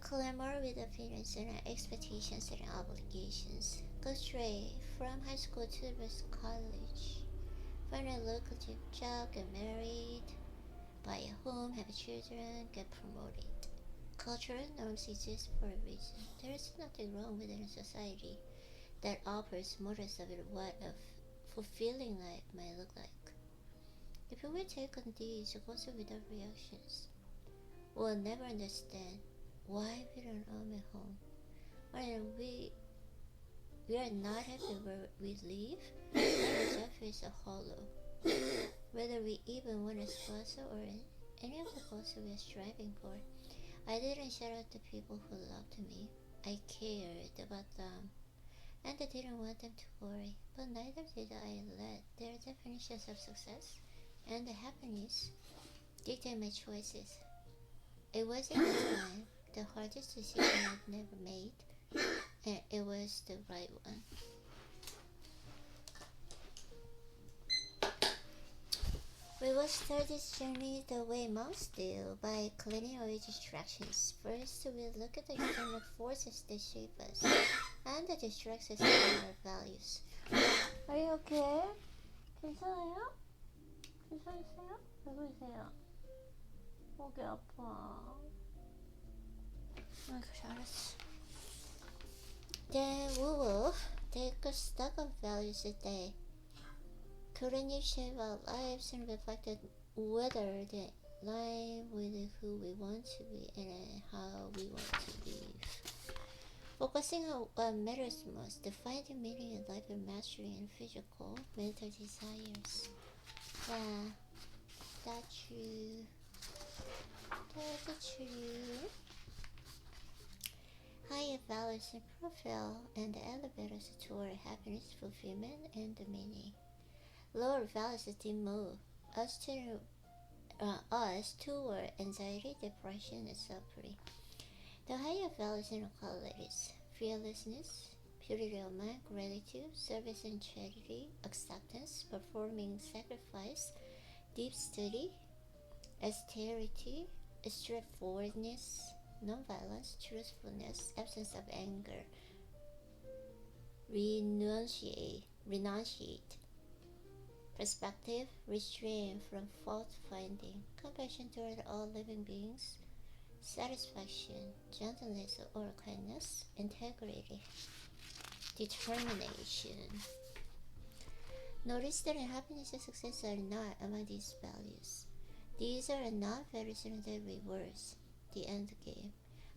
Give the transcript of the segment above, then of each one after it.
clamor with opinions and expectations and obligations. Go straight from high school to the best college. Find a lucrative job, get married, buy a home, have children, get promoted. Cultural norms exist for a reason. There is nothing wrong within a society that offers models of what a fulfilling life might look like. If we take on these also without reactions, we'll never understand why we don't own a home, or we are not happy where we live, and life is a hollow. Whether we even want a sponsor or any of the goals we are striving for. I didn't shout out the people who loved me. I cared about them, and I didn't want them to worry, but neither did I let their definitions of success and happiness dictate my choices. It was at the time the hardest decision I've never made, and it was the right one. We will start this journey the way monks do, by cleaning away distractions. First, we'll look at the external forces that shape us and that distract us from our values. Are you okay? 괜찮아요? 괜찮으세요? 왜 그러세요? 목이 아파. 알았어. Then we will take a stock of values today. Currently shape our lives and reflect whether they align with who we want to be and how we want to live. Focusing on what matters most, finding meaning in life and mastering in physical, mental desires. Yeah, that's true. That's true. Higher values and profile and the elevators toward happiness, fulfillment, and meaning. Lower values demote us toward anxiety, depression, and suffering. The higher values and qualities: fearlessness, purity of mind, gratitude, service and charity, acceptance, performing sacrifice, deep study, austerity, straightforwardness, nonviolence, truthfulness, absence of anger, renunciate, perspective, restraint from fault-finding, compassion toward all living beings, satisfaction, gentleness or kindness, integrity, determination. Notice that happiness and success are not among these values. These are not values in the reverse, the end game,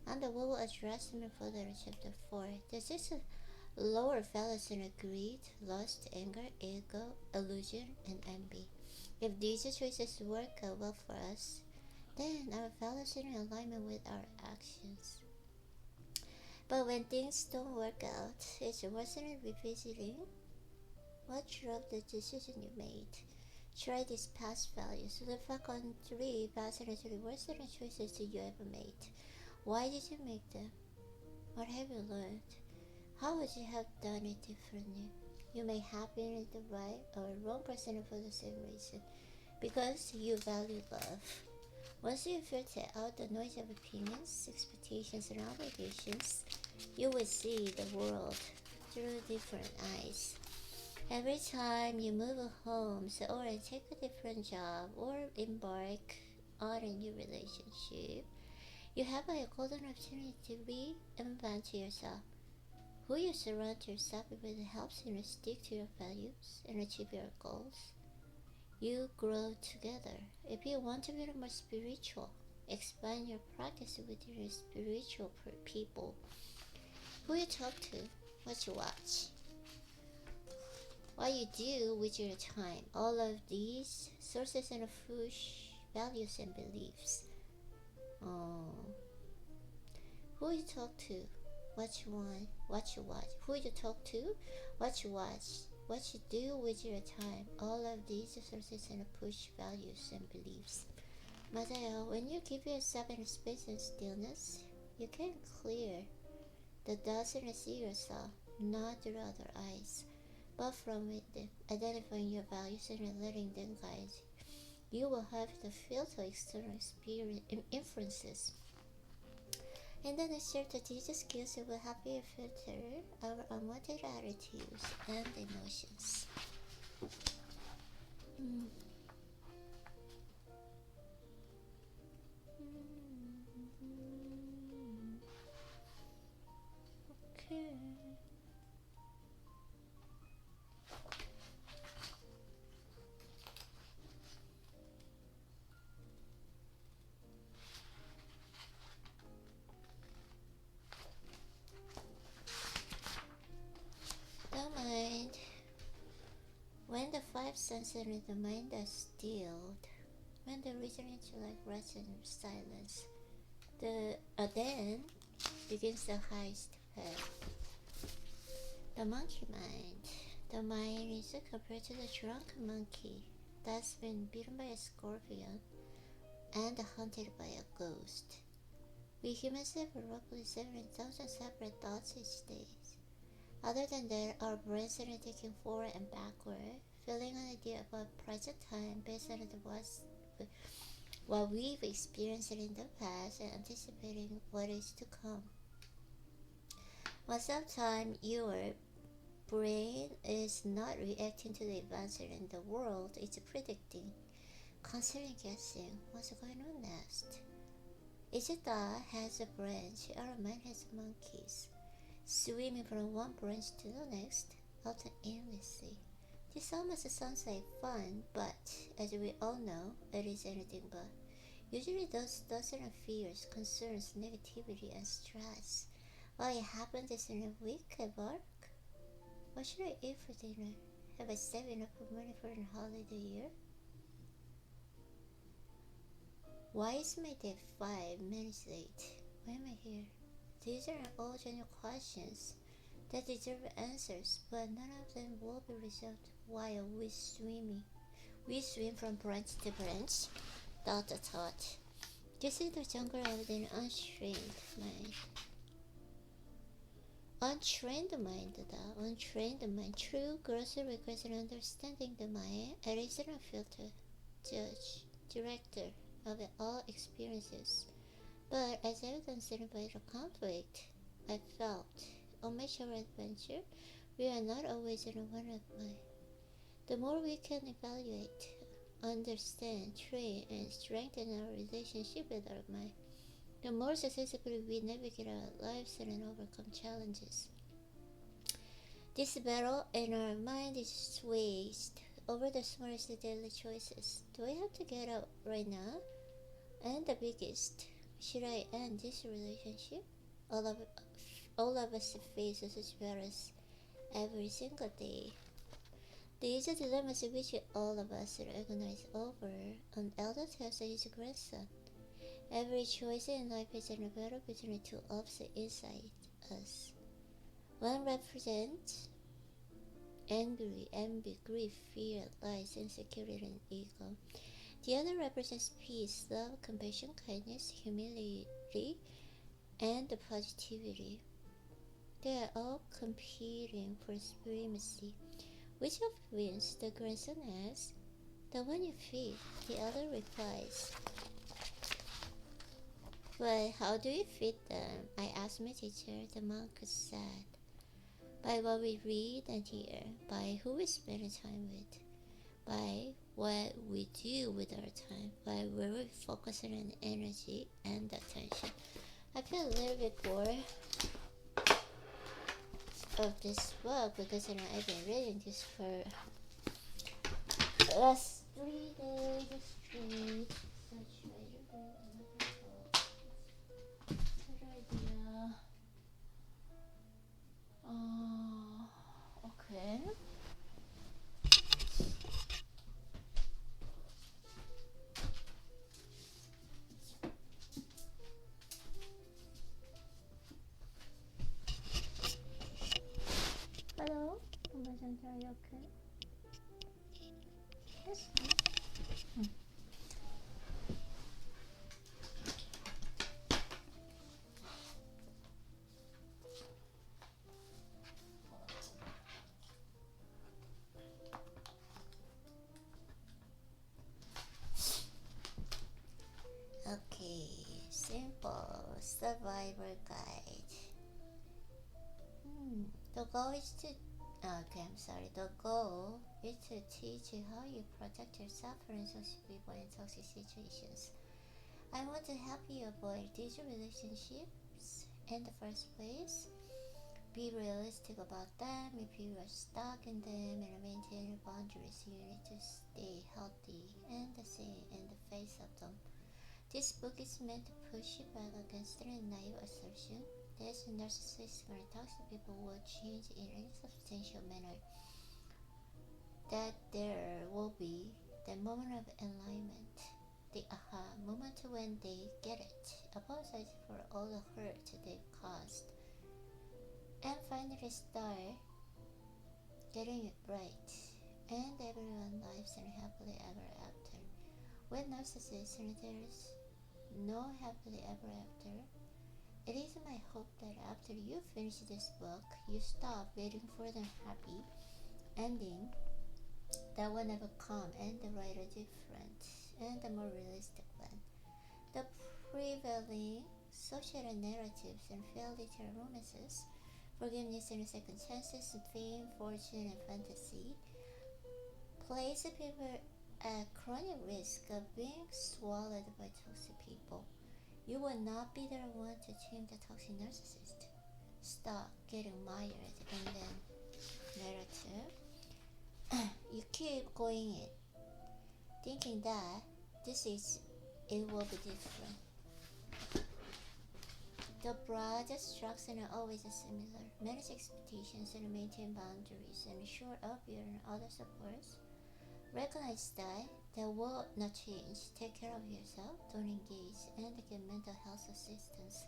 and we will address them further in chapter 4. This is lower values in greed, lust, anger, ego, illusion, and envy. If these choices work out well for us, then our values are in alignment with our actions. But when things don't work out, it's worth revisiting what drove the decision you made. Try these past values. Reflect on 3 past and 3 worst choices you ever made. Why did you make them? What have you learned? How would you have done it differently? You may have been the right or wrong person for the same reason, because you value love. Once you filter out the noise of opinions, expectations, and obligations, you will see the world through different eyes. Every time you move homes or take a different job or embark on a new relationship, you have a golden opportunity to reinvent yourself. Who you surround yourself with helps you stick to your values and achieve your goals. You grow together. If you want to be more spiritual, expand your practice with your spiritual people. Who you talk to, what you watch, what you do with your time. All of these sources and push values and beliefs. Who you talk to, what you want, what you watch. Who you talk to, what you watch, what you do with your time. All of these sources and push values and beliefs. 맞아요. When you give yourself in space and stillness, you can clear the dust and see yourself, not through other eyes, but from within, identifying your values and letting them guide you. You will have to filter external influences In the next chapter, these skills will help you filter our unwanted attitudes and emotions. Mm. Okay. Don't mind. When the five senses in the mind are stilled, when the reasoning intellect rests in silence, then begins the highest path. The monkey mind. The mind is compared to the drunken monkey that's been bitten by a scorpion and hunted by a ghost. We humans have roughly 70,000 separate thoughts each day. Other than that, our brains are taking forward and backward, filling an idea about present time based on what we've experienced in the past and anticipating what is to come. Most of the time, your brain is not reacting to the events in the world, it's predicting, constantly guessing what's going on next. Each thought has a branch, our mind has monkeys, swimming from one branch to the next, often aimlessly. This almost sounds like fun, but as we all know, it is anything but. Usually those thoughts and fears, concerns, negativity, and stress. What happened is in a week at work? What should I eat for dinner? Have I saved enough money for a holiday year? Why is my date 5 minutes late? Why am I here? These are all general questions that deserve answers, but none of them will be resolved while we swim from branch to branch, thought to thought. This is the jungle of the untrained mind. Untrained mind, true growth requires an understanding the mind, a reasonable filter, judge, director of all experiences. But as evidenced by the conflict I felt on my short adventure, we are not always in one of mind. The more we can evaluate, understand, train, and strengthen our relationship with our mind, the more successfully we navigate our lives and overcome challenges. This battle in our mind is waged over the smallest daily choices. Do I have to get up right now? And the biggest, should I end this relationship? All of us face such battles every single day. These are dilemmas which all of us agonize over. An elder tells his grandson, every choice in life is a battle between two opposites inside us. One represents envy, grief, fear, lies, insecurity, and ego. The other represents peace, love, compassion, kindness, humility, and positivity. They are all competing for supremacy. Which of wins? The grandson asks. The one you feed, the other replies. But how do you feed them? I asked my teacher. The monk said, by what we read and hear, by who we spend time with, by what we do with our time, by where we focus on energy and attention. I feel a little bit bored of this book because I've been reading this for the last 3 days straight. Such good idea. Okay. Hello? Are you okay? Yes. Okay, simple Survivor guide. The goal is to the goal is to teach you how you protect yourself from toxic people and toxic situations. I want to help you avoid these relationships in the first place. Be realistic about them. If you are stuck in them and maintain boundaries, you need to stay healthy and sane in the face of them. This book is meant to push you back against the naive assertion that narcissistic and toxic people will change in any substantial manner. That there will be the moment of enlightenment, the aha moment when they get it, apologize for all the hurt they've caused, and finally start getting it right, and everyone lives happily ever after. With narcissists, there's no happily ever after. It is my hope that after you finish this book, you stop waiting for the happy ending that will never come and write a different and a more realistic one. The prevailing social narratives and fairy tale romances, forgiveness and second chances, fame, fortune, and fantasy, place people at chronic risk of being swallowed by toxic people. You will not be the one to change the toxic narcissist. Stop getting mired in the narrative. You keep going in, thinking that it will be different. The broad strokes are always similar. Manage expectations and maintain boundaries and short up your and other supports. Recognize that will not change. Take care of yourself, don't engage, and get mental health assistance.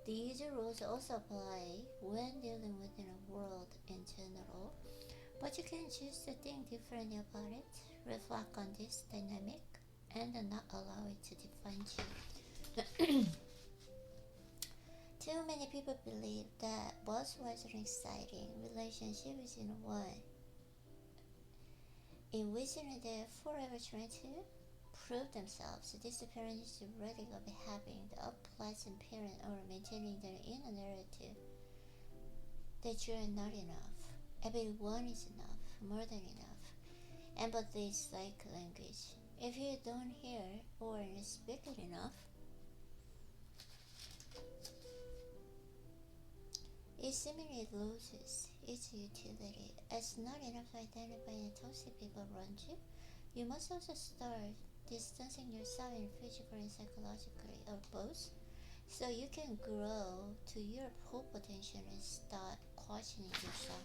These rules also apply when dealing with the world in general, but you can choose to think differently about it, reflect on this dynamic, and not allow it to define you. Too many people believe that both was an exciting relationship is in one, in which they're forever trying to prove themselves. This parent is ready of having the unpleasant parent or maintaining their inner narrative that you are not enough. Everyone is enough, more than enough. Empathy is like language. If you don't hear or speak it enough, it seemingly loses its utility. It's not enough to identify the toxic people around you. You must also start distancing yourself physically and psychologically, or both, so you can grow to your full potential and start questioning yourself.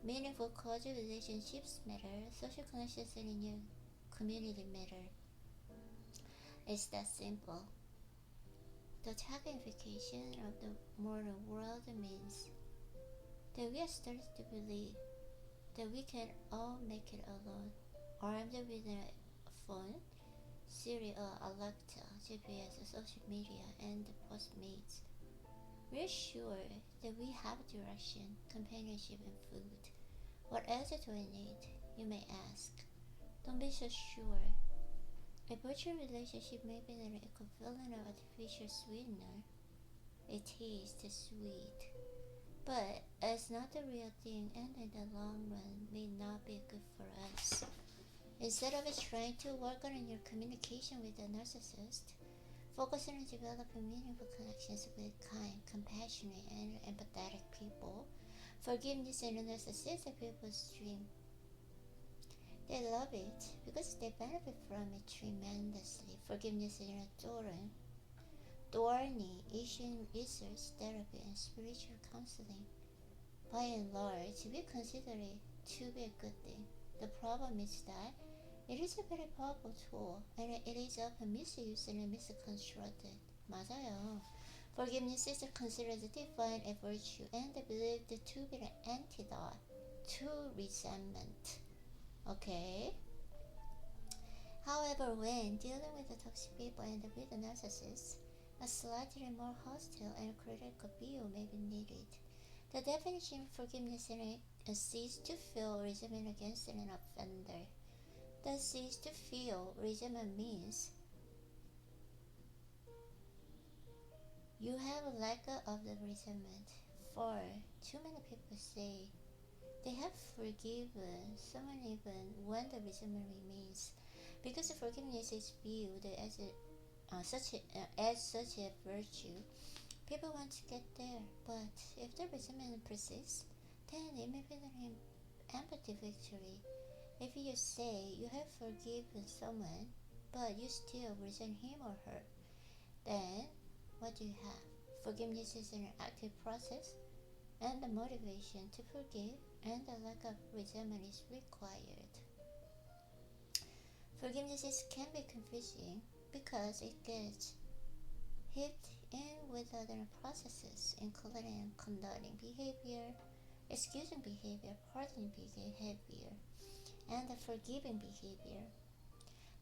Meaningful causal relationships matter. Social connections in your community matter. It's that simple. The tagnification of the modern world means that we are starting to believe that we can all make it alone, armed with a phone, Siri or Alexa, GPS, social media, and Postmates. We're sure that we have direction, companionship, and food. What else do I need? You may ask. Don't be so sure. A virtual relationship may be the equivalent of artificial sweetener. It tastes sweet, but it's not the real thing, and in the long run may not be good for us. Instead of trying to work on your communication with a narcissist, focus on developing meaningful connections with kind, compassionate, and empathetic people. Forgiveness and narcissistic people's dream. They love it because they benefit from it tremendously. Forgiveness is thorny issue research, therapy, and spiritual counseling. By and large, we consider it to be a good thing. The problem is that it is a very powerful tool, and it is often misused and misconstrued. 맞아요. Forgiveness is considered divine a virtue and believed to be an antidote to resentment. Okay? However, when dealing with the toxic people and with the narcissists, a slightly more hostile and critical view may be needed. The definition of forgiveness is cease to feel resentment against an offender. The cease to feel resentment means You have a lack of the resentment. For too many people say they have forgiven someone even when the resentment remains, because forgiveness is viewed as such a virtue. People want to get there, but if the resentment persists, then it may be an empty victory. If you say you have forgiven someone, but you still resent him or her, then what do you have? Forgiveness is an active process, and the motivation to forgive and the lack of resentment is required. Forgiveness can be confusing because it gets heaped in with other processes, including condoning behavior, excusing behavior, pardoning behavior, and the forgiving behavior.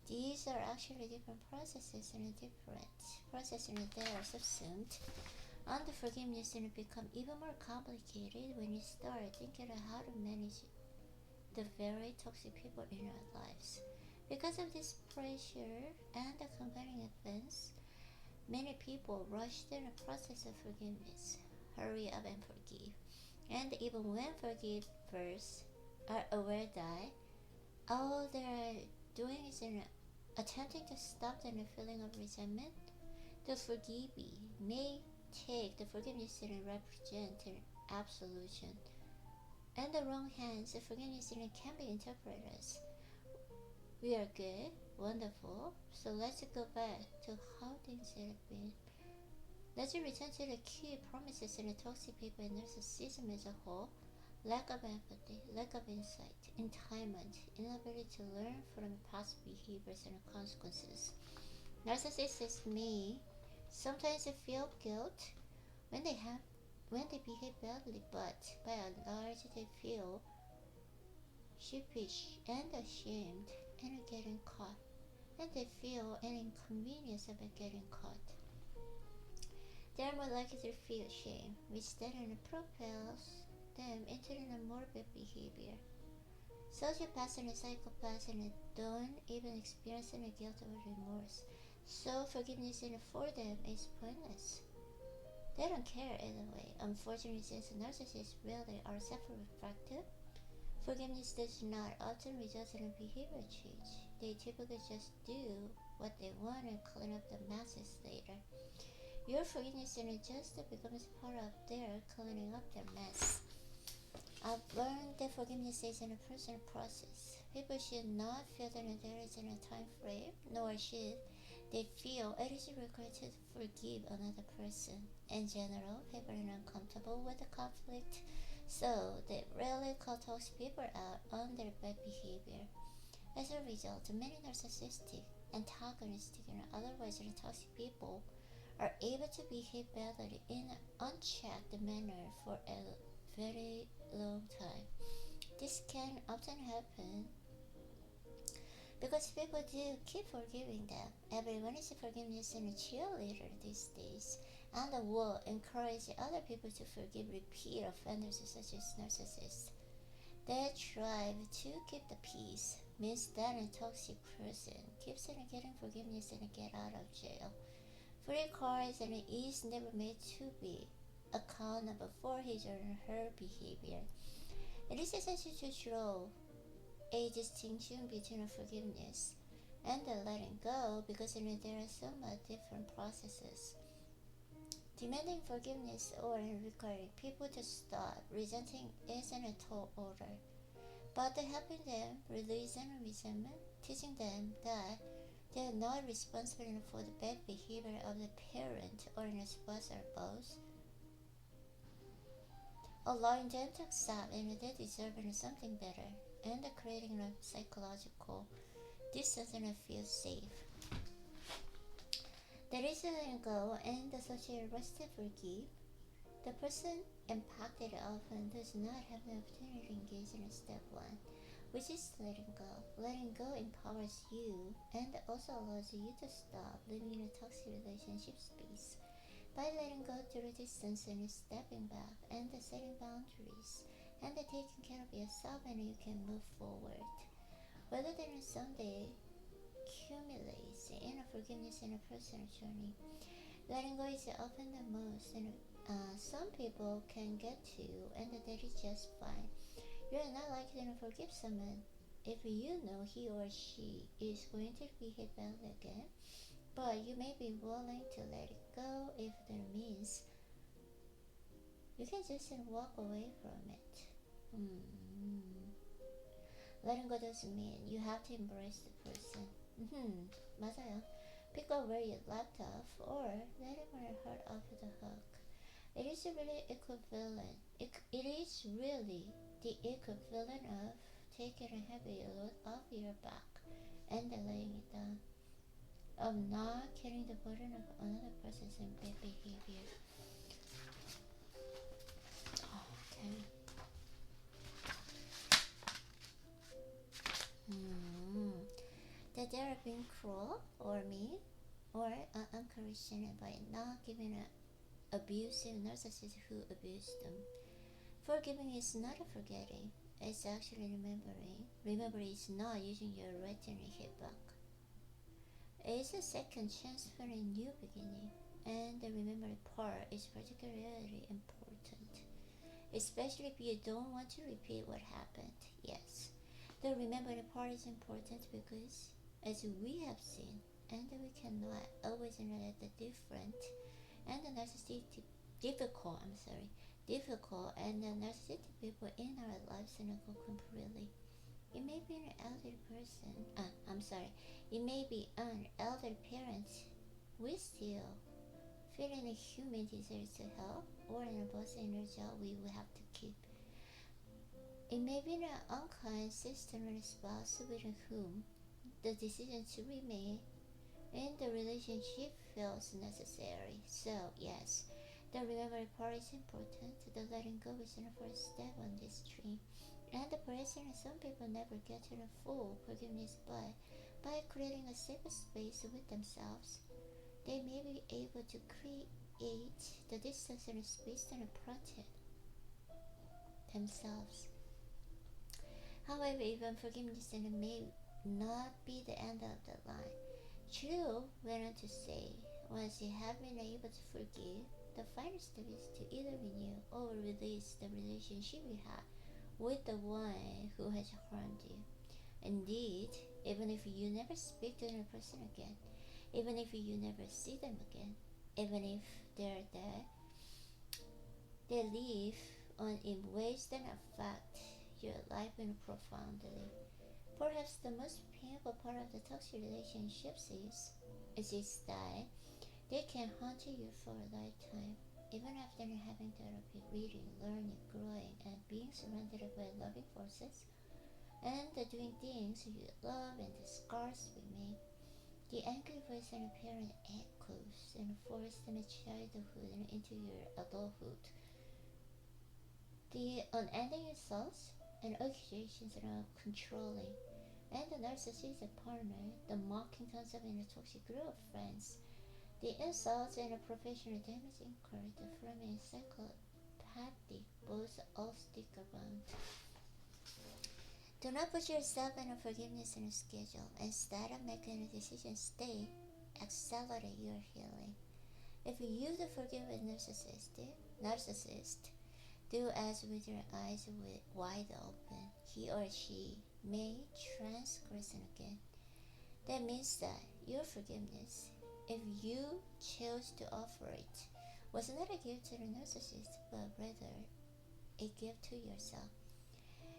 These are actually different processes and they are subsumed. And the forgiveness can become even more complicated when you start thinking of how to manage the very toxic people in our lives. Because of this pressure and the compounding events, many people rush through the process of forgiveness, hurry up and forgive. And even when forgivers are aware that all they're doing is attempting to stop the feeling of resentment, the forgivee may take the forgiveness and represent an absolution. In the wrong hands, the forgiveness can be interpreted as we are good, wonderful, so let's go back to how things have been. Let's return to the key promises in the toxic people and narcissism as a whole: lack of empathy, lack of insight, entitlement, inability to learn from past behaviors and consequences. Narcissists may sometimes feel guilt when they behave badly, but by and large they feel sheepish and ashamed and getting caught, and they feel an inconvenience about getting caught. They are more likely to feel shame, which then propels them into a morbid behavior. Sociopaths and psychopaths don't even experience any guilt or remorse, so forgiveness for them is pointless. They don't care either way. Unfortunately, since narcissists really are self-reflective, forgiveness does not often result in a behavior change. They typically just do what they want and clean up the messes later. Your forgiveness just becomes part of their cleaning up their mess. I've learned that forgiveness is a personal process. People should not feel that there is a time frame, nor should they feel it is required to forgive another person. In general, people are uncomfortable with the conflict, so they rarely call toxic people out on their bad behavior. As a result, many narcissistic, antagonistic, and otherwise toxic people are able to behave badly in an unchecked manner for a very long time. This can often happen because people do keep forgiving them. Everyone is a forgiveness and a cheerleader these days, and the world encourages other people to forgive repeat offenders such as narcissists. They strive to keep the peace, means that a toxic person keeps on getting forgiveness and get out of jail. Free cards and is never made to be accountable for his or her behavior. It is essential to draw a distinction between forgiveness and the letting go, because there are somewhat different processes. Demanding forgiveness or requiring people to stop resenting is a tall order, but helping them release any resentment, teaching them that they are not responsible for the bad behavior of the parent or a spouse or both, allowing them to accept and they deserve something better, and creating a psychological distance and feel safe. There is a go and the social rest to forgive. The person impacted often does not have the opportunity to engage in step one, which is letting go. Letting go empowers you and also allows you to stop living in a toxic relationship space. By letting go through distance and stepping back and setting boundaries and taking care of yourself, and you can move forward. Whether there is someday accumulates in a forgiveness in a personal journey. Letting go is often the most, and some people can get to, and that is just fine. You're not likely to forgive someone if you know he or she is going to behave badly again, but you may be willing to let it go if that means you can just walk away from it. Letting go doesn't mean you have to embrace the person. 맞아요. Pick up where you left off or let him or her off the hook. It is really equivalent. It is really the equivalent of taking a heavy load off your back and then laying it down. Of not carrying the burden of another person's bad behavior. Okay. That they are being cruel or mean or unconditional by not giving an abusive narcissist who abused them. Forgiving is not a forgetting, it's actually remembering. Remembering is not using your return hit back. It's a second chance for a new beginning, and the remembering part is particularly important, especially if you don't want to repeat what happened. Yes, the remembering part is important because, as we have seen, and we cannot always relate the different and the narcissistic difficult and the narcissistic people in our lives and go completely. It may be an elderly person. It may be an elderly parent. We still feeling a human desire to help, or an boss in a job we will have to keep. It may be an unkind sister or spouse with whom the decision to remain in the relationship feels necessary. So yes, the remembering part is important. The letting go is the first step on this tree. And the person, some people never get to the full forgiveness, but by creating a safe space with themselves, they may be able to create the distance and space and protect themselves. However, even forgiveness may not be the end of the line. Chu went on to say, once you have been able to forgive, the final step is to either renew or release the relationship you have with the one who has harmed you. Indeed, even if you never speak to the person again, even if you never see them again, even if they're dead, they live on in ways that affect your life in profoundly. Perhaps the most painful part of the toxic relationships is that they can haunt you for a lifetime. Even after having therapy, reading, learning, growing, and being surrounded by loving forces, and doing things you love, and the scars remain, the angry voice and parent echoes and force them childhood and into your adulthood. The unending insults and accusations are controlling, and the narcissistic partner, the mocking tones of a toxic group of friends, the insults and professional damage incurred from a psychopathic both all stick around. Do not put yourself in a forgiveness in a schedule. Instead of making a decision, stay, accelerate your healing. If you do forgive a narcissist, do as with your eyes wide open. He or she may transgress again. That means that your forgiveness, if you chose to offer it, was not a gift to the narcissist, but rather a gift to yourself.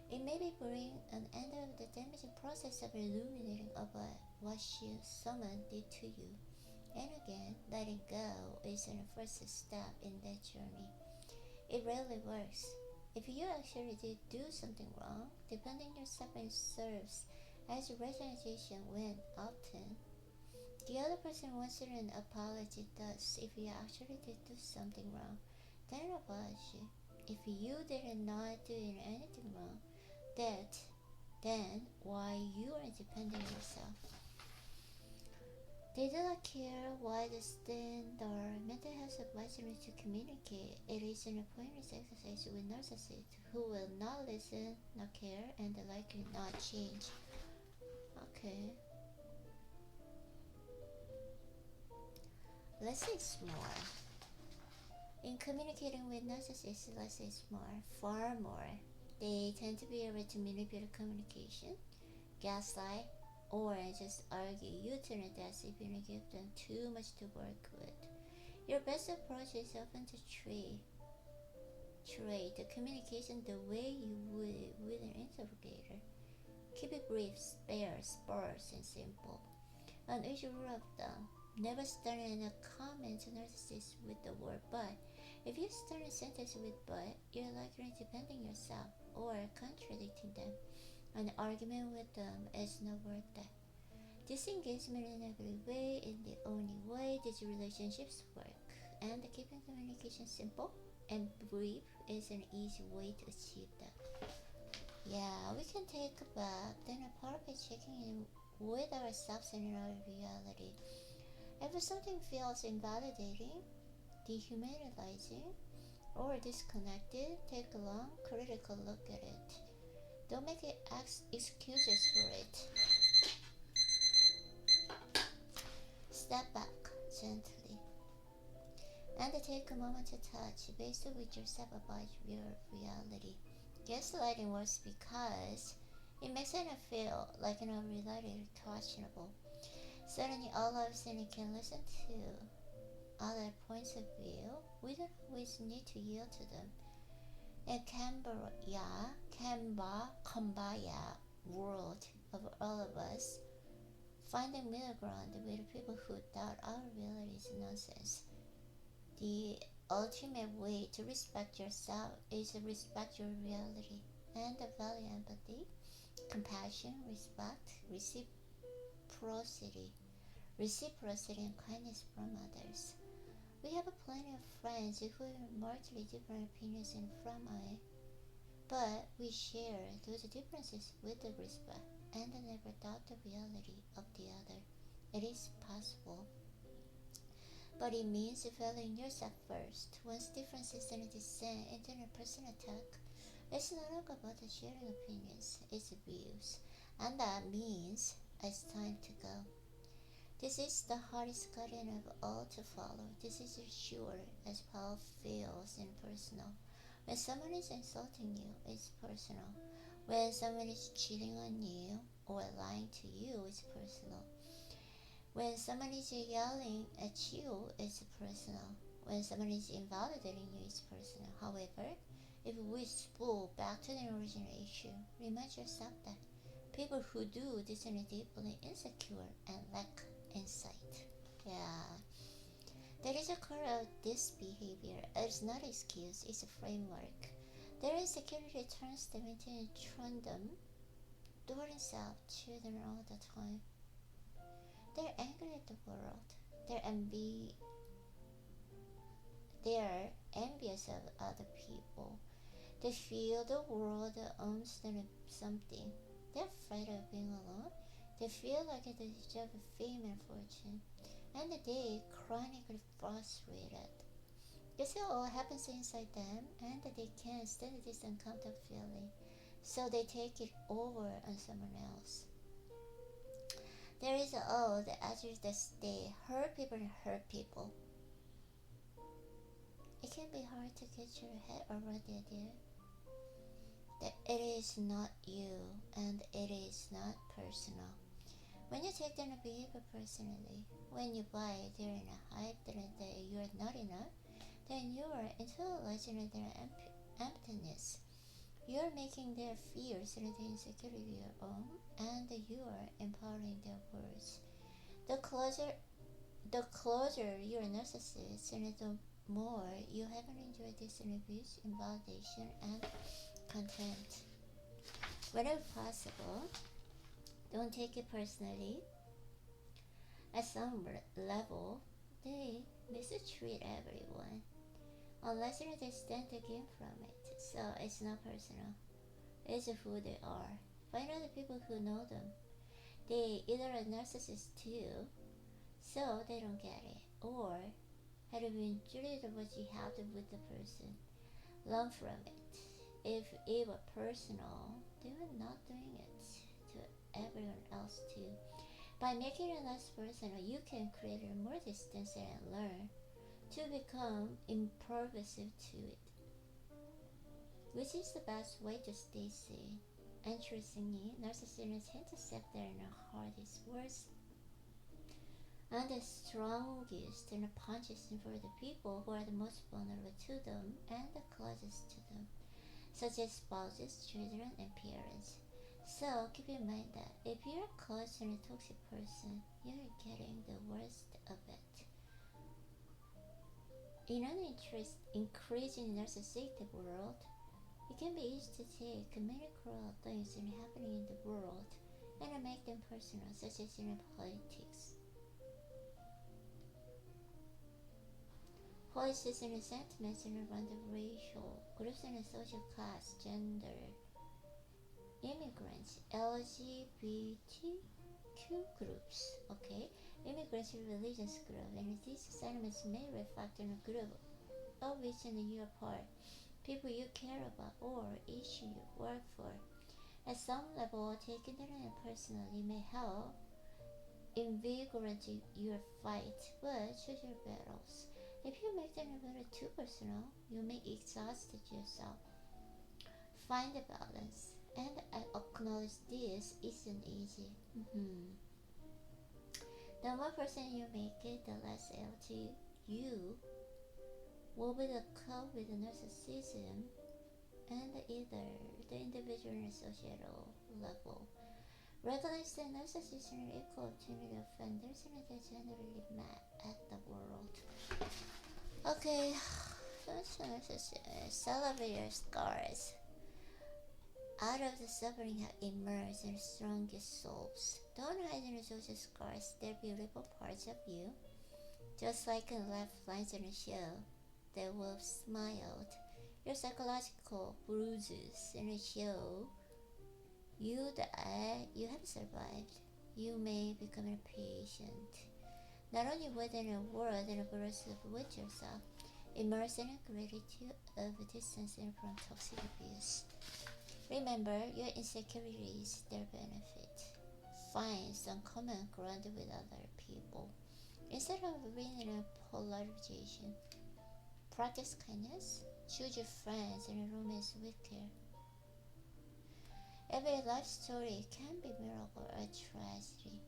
It may be bring an end of the damaging process of illuminating about what someone did to you. And again, letting go is the first step in that journey. It rarely works. If you actually did do something wrong, defending yourself serves as rationalization when often the other person wants an apology. Thus, if you actually did do something wrong, then an apology. If you did not do anything wrong, then why you are defending yourself? They do not care why the standard mental health advisors to communicate. It is an pointless exercise with narcissists who will not listen, not care, and likely not change. Okay. Less is more. In communicating with narcissists, less is more, far more. They tend to be able to manipulate communication, gaslight, or just argue you to death if you give them too much to work with. Your best approach is often to trade the communication the way you would with an interrogator. Keep it brief, sparse, and simple. An easy rule of thumb: never start in a comment to narcissist with the word but. If you start a sentence with but, you're likely defending yourself or contradicting them. An argument with them is not worth that. Disengagement in every way is the only way these relationships work, and keeping communication simple and brief is an easy way to achieve that. Yeah, we can take a bath, then a part by checking in with ourselves and in our reality. If something feels invalidating, dehumanizing, or disconnected, take a long, critical look at it. Don't make excuses for it. Step back gently and take a moment to touch base with yourself about your reality. Gaslighting works because it makes it feel like an unrelated questionable. Suddenly all of a sudden you can listen to other points of view. We don't always need to yield to them. In Kambaya world of all of us, finding middle ground with people who doubt our reality is nonsense. The ultimate way to respect yourself is to respect your reality and value empathy, compassion, respect, reciprocity and kindness from others. We have plenty of friends who have markedly different opinions from I, but we share those differences with the respect and never doubt the reality of the other. It is possible, but it means valuing yourself first. Once differences descend into a personal attack, it's no longer about sharing opinions, it's abuse, and that means it's time to go. This is the hardest guardian of all to follow. This is sure as Paul feels impersonal. When someone is insulting you, it's personal. When someone is cheating on you or lying to you, it's personal. When someone is yelling at you, it's personal. When someone is invalidating you, it's personal. However, if we spool back to the original issue, remind yourself that people who do this are deeply insecure and lack insight. Yeah. There is a core of this behavior. It's not an excuse, it's a framework. Their insecurity turns them into a trundle, toward self-children all the time. They're angry at the world. They're envious of other people. They feel the world owns them something. They're afraid of being alone. They feel like they deserve fame and fortune, and they chronically frustrated. This all happens inside them, and they can't stand this uncomfortable feeling, so they take it over on someone else. There is all the adage that they hurt people and hurt people. It can be hard to get your head around the idea that it is not you and it is not personal. When you take their behavior personally, when you buy they're in a hype that you are not enough, then you are internalizing their emptiness. You are making their fears and their insecurity your own, and you are empowering their words. The closer you are narcissist, and the more you haven't enjoyed this abuse, invalidation, and contempt. Whenever possible, don't take it personally. At some level, they mistreat everyone, unless they stand to gain from it. So it's not personal. It's who they are. Find other people who know them. They either are narcissists too, so they don't get it, or have been treated what you have with the person. Learn from it. If it were personal, they were not doing it to everyone else too. By making it less personal, you can create more distance and learn to become impervious to it, which is the best way to stay sane. Interestingly, narcissists tend to set their hardest words and the strongest and punches for the people who are the most vulnerable to them and the closest to them, such as spouses, children, and parents. So keep in mind that if you're close to a toxic person, you're getting the worst of it. In an increasing narcissistic world, it can be easy to take many cruel things that are happening in the world and make them personal, such as in politics. Voices and sentiments around the racial groups and social class, gender, immigrants, LGBTQ groups, okay? Immigrants and religious groups, and these sentiments may reflect on a group of which you are part, people you care about, or issue you work for. At some level, taking them personally may help invigorate your fight, but choose your battles. If you make them a little too personal, you may exhaust yourself. Find a balance, and I acknowledge this isn't easy. The more person you make it, the less LT you will be the cope with narcissism and either the individual and societal level. Recognize that narcissists are equal opportunity offenders and they generally mad at the world. Okay, celebrate your scars. Out of the suffering have emerged the strongest souls. Don't hide your social scars, they're beautiful parts of you. Just like in left lines in a show, the wolf smiled. Your psychological bruises in a show you have survived. You may become impatient, not only within a world and aggressive with yourself, immerse in a gratitude of distancing from toxic abuse. Remember, your insecurities their benefit. Find some common ground with other people. Instead of being in a polarization, practice kindness, choose your friends and romance with care. Every life story can be miracle or tragedy.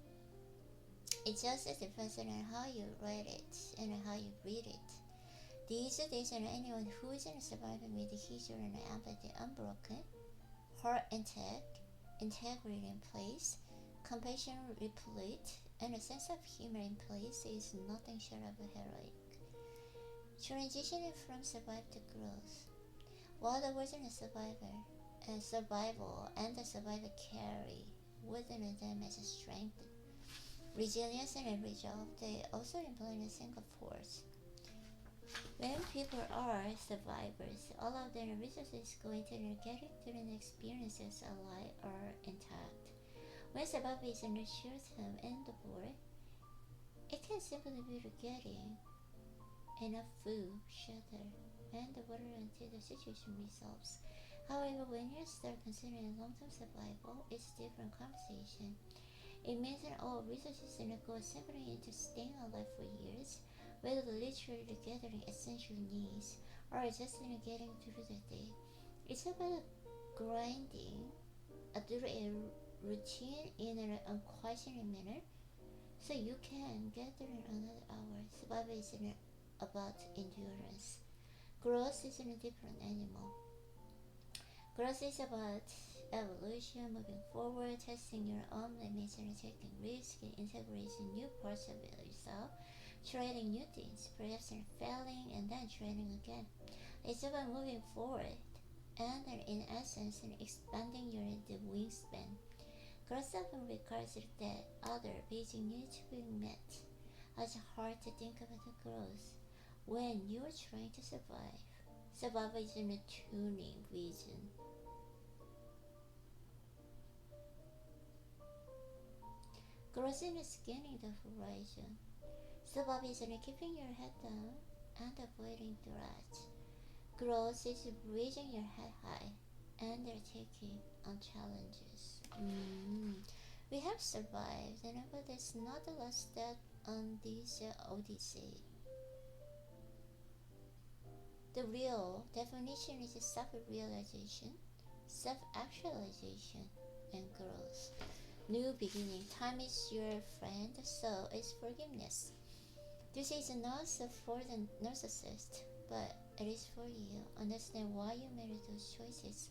It just depends on how you write it and how you read it. These days, and anyone who is surviving with his or her empathy unbroken, heart intact, integrity in place, compassion replete, and a sense of humor in place is nothing short of heroic. Transitioning from survive to growth. While the words in survival and the survivor carry within them as a strength, resilience and resolve, they also implement a single force. When people are survivors, all of their resources going to getting through the experiences alive are intact. When survival is in the short term and the board, it can simply be getting enough food, shelter, and the water until the situation resolves. However, when you start considering long-term survival, it's a different conversation. It means that all resources and go simply into staying alive for years, whether literally gathering essential needs or just getting through the day. It's about grinding through a routine in an unquestioning manner, so you can get through another hour. Survival isn't about endurance. Growth is a different animal. Growth is about evolution, moving forward, testing your own limits and taking risks, integrating new parts of yourself, trying new things, perhaps failing and then trying again. It's about moving forward and in essence expanding your wingspan. Growth often requires that other vision needs to be met. It's hard to think about the growth when you're trying to survive. Survival is a tuning vision. Growth is scanning the horizon. Survival is keeping your head down and avoiding threats. Growth is raising your head high and taking on challenges. We have survived, but it's not the last step on this odyssey. The real definition is self-realization, self-actualization, and growth. New beginning. Time is your friend, so is forgiveness. This is not for the narcissist, but it is for you. Understand why you made those choices.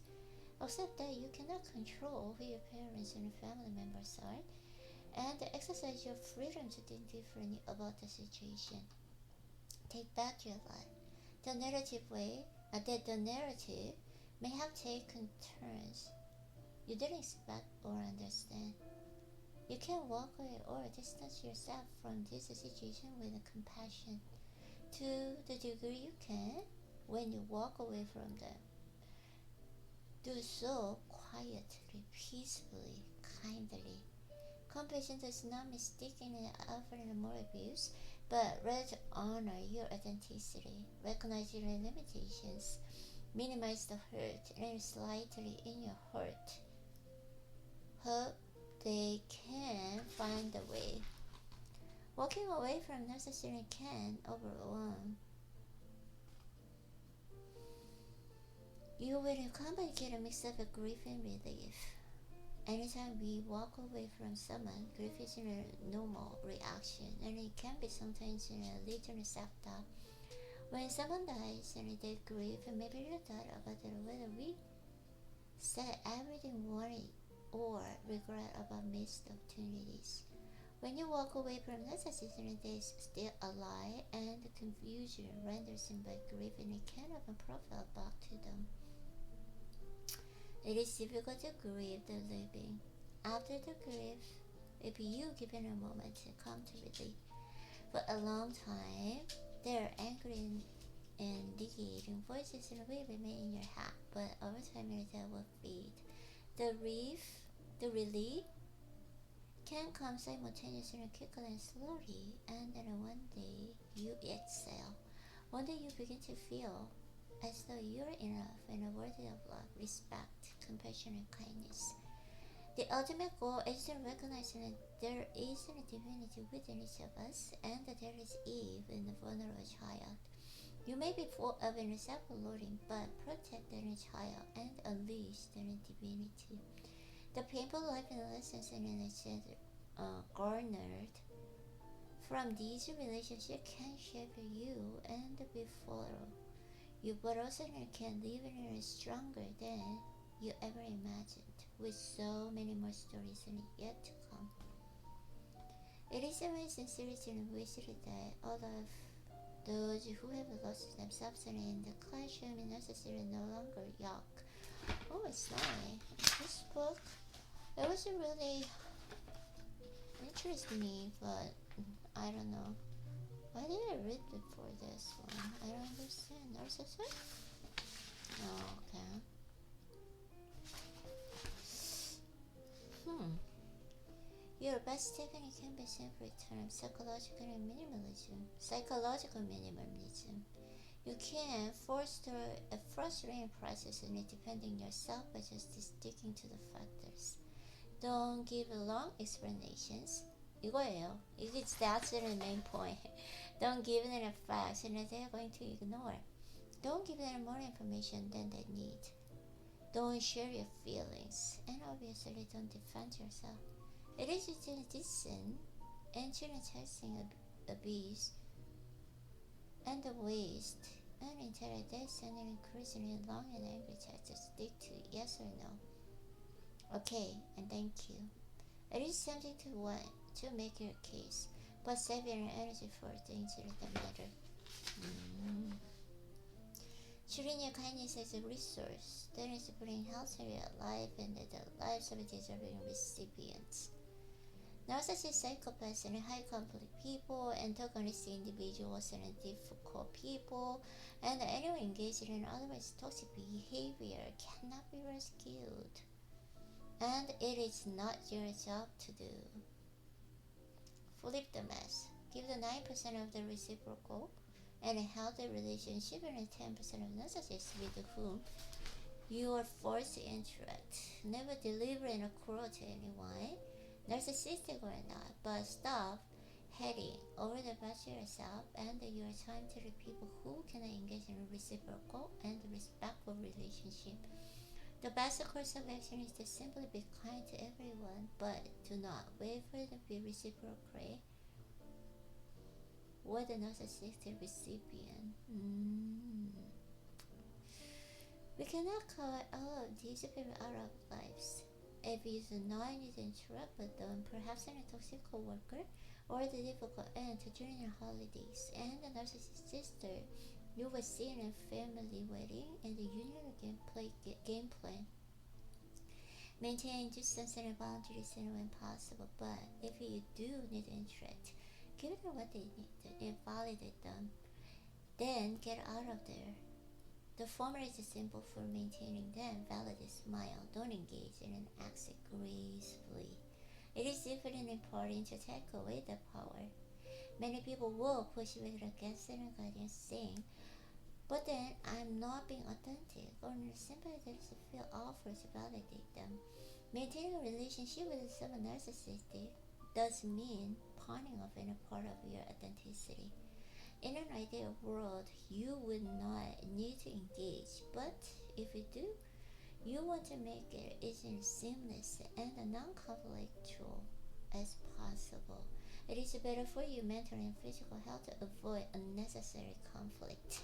Accept that you cannot control who your parents and family members are, and exercise your freedom to think differently about the situation. Take back your life. The narrative way that the narrative may have taken turns you didn't expect or understand. You can walk away or distance yourself from this situation with compassion to the degree you can. When you walk away from them, do so quietly, peacefully, kindly. Compassion does not mistaken offering more abuse, but rather honor your authenticity, recognize your limitations, minimize the hurt, and slightly in your heart. Hope they can find a way. Walking away from necessary can overwhelm. You will complicate a mix of grief and relief. Anytime we walk away from someone, grief is a normal reaction, and it can be sometimes a little self-doubt. When someone dies and they grieve, maybe you thought about whether we said everything worried or regret about missed opportunities. When you walk away from necessity, they still a lie, and the confusion renders them by grief, and it can have a profile back to them. It is difficult to grieve the living. After the grief, if you given a moment to come to relief, for a long time, there are angry and negating voices will remain in your head, but over time that will fade. The relief can come simultaneously and quickly and slowly, and then one day you exhale. One day you begin to feel as though you're enough and worthy of love, respect, compassion, and kindness. The ultimate goal is to recognize that there is a divinity within each of us, and that there is Eve in the vulnerable child. You may be full of inner self-loathing, but protect the inner child and unleash the inner divinity. The painful life and lessons and garnered from these relationships can shape you and before you, but also can leave in stronger than you ever imagined, with so many more stories yet to come. It is my sincerity and wish that all of those who have lost themselves in the classroom is necessary no longer yuck. Oh, it's nice. This book, it wasn't really interesting me, but I don't know. Why did I read before this one? I don't understand. Narcissist? Oh, okay. Your best technique can be simply termed psychological minimalism. You can foster a frustrating process in defending yourself by just sticking to the factors. Don't give long explanations. 이거예요. That's the main point. Don't give them facts and they're going to ignore. Don't give them more information than they need. Don't share your feelings, and obviously don't defend yourself. It is decent and testing abuse and the waste and entire day sending increasingly long and angry text to stick to yes or no. Okay, and thank you. It is tempting to want to make your case, but save your energy for things that matter. Treating your kindness as a resource that is to bring health to your life and the lives of deserving recipients. Narcissist psychopaths and high conflict people, antagonistic individuals and difficult people, and anyone engaged in otherwise toxic behavior cannot be rescued. And it is not your job to do. Flip the mess. Give the 9% of the reciprocal and a healthy relationship and 10% of narcissists with whom you are forced to interact. Never deliver in a cruel to anyone. narcissistic or not, but stop heading over the past yourself and your time to the people who can engage in a reciprocal and respectful relationship. The best course of action is to simply be kind to everyone, but do not wait for them to be reciprocate with the narcissistic recipient. We cannot cut all of these people out of lives. If you do not need to interact with them, perhaps in a toxic coworker or the difficult aunt during your holidays, and the narcissist sister you will see in a family wedding and the union game plan. Maintain distance and boundaries when possible, but if you do need to interact, give them what they need to invalidate them, then get out of there. The former is simple for maintaining them, validate, smile, don't engage in an exit gracefully. It is different and important to take away the power. Many people will push with against and guidance saying, but then I'm not being authentic, or simply doesn't feel offered to validate them. Maintaining a relationship with someone narcissistic does mean pawning off any part of your authenticity. In an ideal world, you would not need to engage, but if you do, you want to make it as seamless and non-conflictual as possible. It is better for your mental and physical health to avoid unnecessary conflict.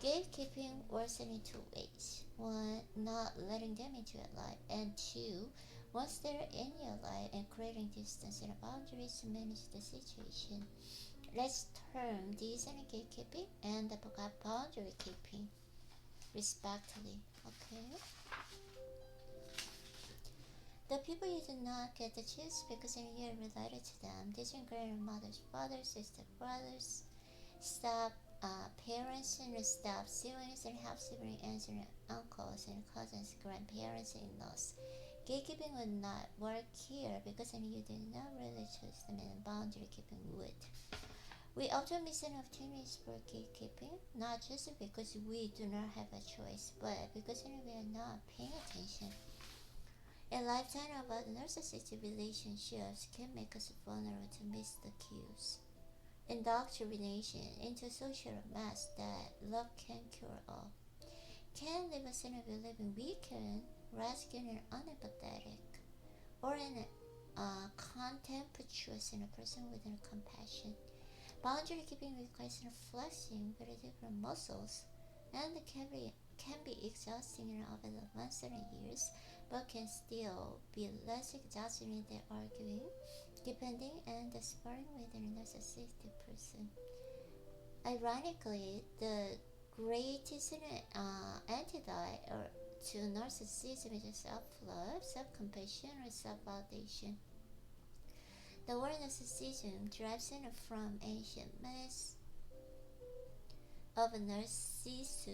Gatekeeping works in two ways. One, not letting them into your life, and two, once they're in your life and creating distance and boundaries to manage the situation. Let's term these in gatekeeping and the boundary keeping, respectively. Okay? The people you do not get to choose because you're related to them. These are grandmothers, fathers, sister, brothers, step parents and step siblings and half sibling aunts and uncles and cousins, grandparents and in-laws. Gatekeeping would not work here because you do not really choose them, and boundary keeping would. We often miss an opportunities for gatekeeping, not just because we do not have a choice, but because we are not paying attention. A lifetime of narcissistic relationships can make us vulnerable to missed cues. Indoctrination into social mess that love can cure all can leave us in a believing we can rescue an unempathetic or an contemptuous in a person with compassion. Boundary keeping requires flexing very different muscles and can be exhausting in over the months and years, but can still be less exhausting than arguing, depending and sparring with a narcissistic person. Ironically, the greatest antidote to narcissism is self-love, self-compassion, or self-validation. The word narcissism derives from ancient myths of Narcissus,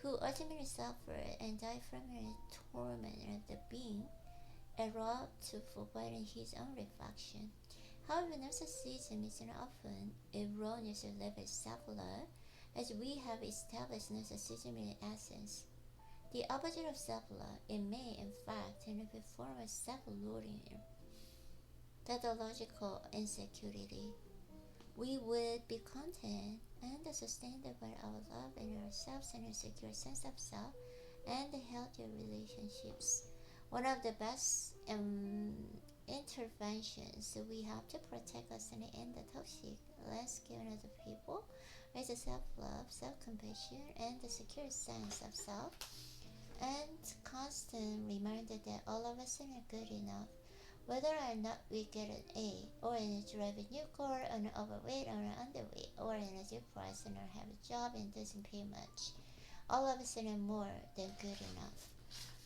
who ultimately suffered and died from the torment of the being erupt to forbiding his own reflection. However, narcissism is often erroneous level self-love, as we have established narcissism in essence. The opposite of self-love, it may in fact be a form of self-loathing, pathological insecurity. We would be content and sustained by our love in ourselves and a secure sense of self and healthier relationships. One of the best interventions we have to protect us and end the toxic landscape of the people is self-love, self-compassion, and a secure sense of self, and constant reminder that all of us are good enough. Whether or not we get an A, or drive a new car, or overweight, or underweight, or a zip price, or have a job and doesn't pay much, all of us are more than good enough.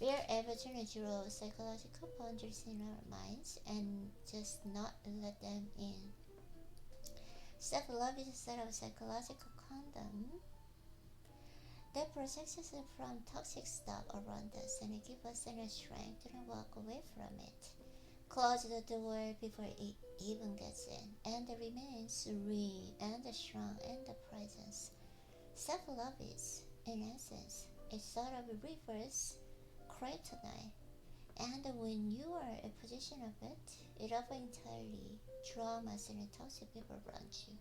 We are able to draw psychological boundaries in our minds and just not let them in. Self-love is a set of psychological condom that protects us from toxic stuff around us and gives us the strength to walk away from it. Close the door before it even gets in, and remain serene and strong in the presence. Self-love is, in essence, a sort of reverse kryptonite. And when you are in position of it, it often entirely traumas and toxic people around you.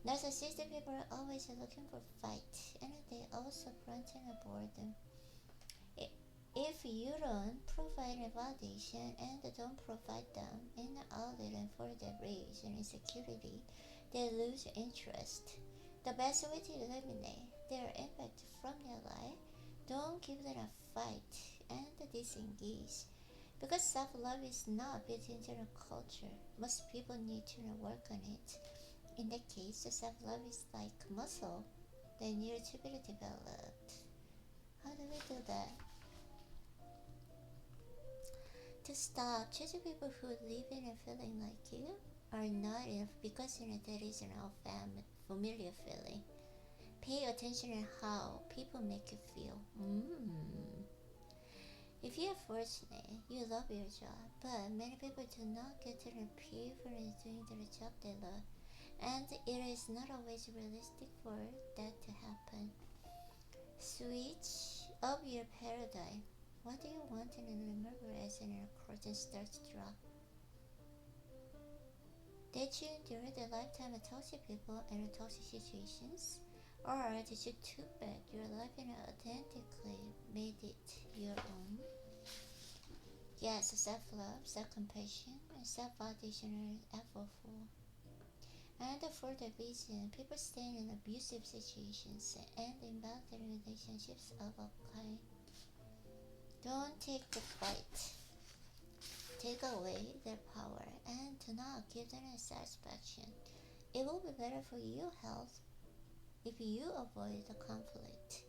Narcissistic people are always looking for fight, and they also fronting a boredom. If you don't provide a validation and don't provide them an outlet for their rage and insecurity, they lose interest. The best way to eliminate their impact from their life, don't give them a fight and disengage. Because self-love is not built into the culture, most people need to work on it. In that case, self-love is like muscle that needs to be developed. How do we do that? To stop choosing people who live in a feeling like you are not enough because that is an familiar feeling. Pay attention to how people make you feel. If you are fortunate, you love your job, but many people do not get to the privilege doing the job they love, and it is not always realistic for that to happen. Switch up your paradigm. What do you want to remember as an curtain starts to drop? Did you endure the lifetime of toxic people and toxic situations? Or did you took back your life and authentically made it your own? Yes, self-love, self-compassion, and self-validation are effortful. And for the reason, people stay in abusive situations and invalid relationships of all kind. Don't take the fight. Take away their power and do not give them a satisfaction. It will be better for your health if you avoid the conflict.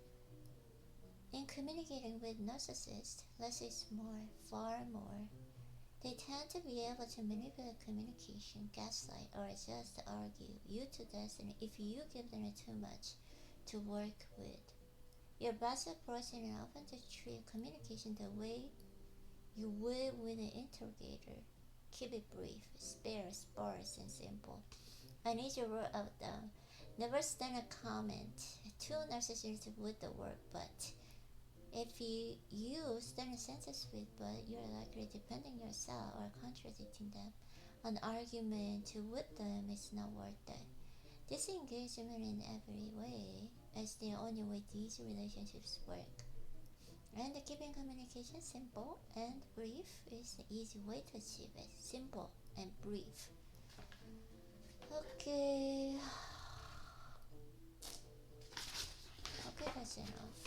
In communicating with narcissists, less is more, far more. They tend to be able to manipulate communication, gaslight, or just argue you to death if you give them too much to work with. Your best approach is often to treat communication the way you would with an interrogator. Keep it brief, sparse, and simple. I need your word of them. Never stand a comment. Too narcissistic with the word but. If you use stand a sentence with but, you're likely defending yourself or contradicting them. An argument with them is not worth it. Disengagement in every way is the only way these relationships work. And keeping communication simple and brief is the easy way to achieve it. Simple and brief. Okay. Okay, that's enough.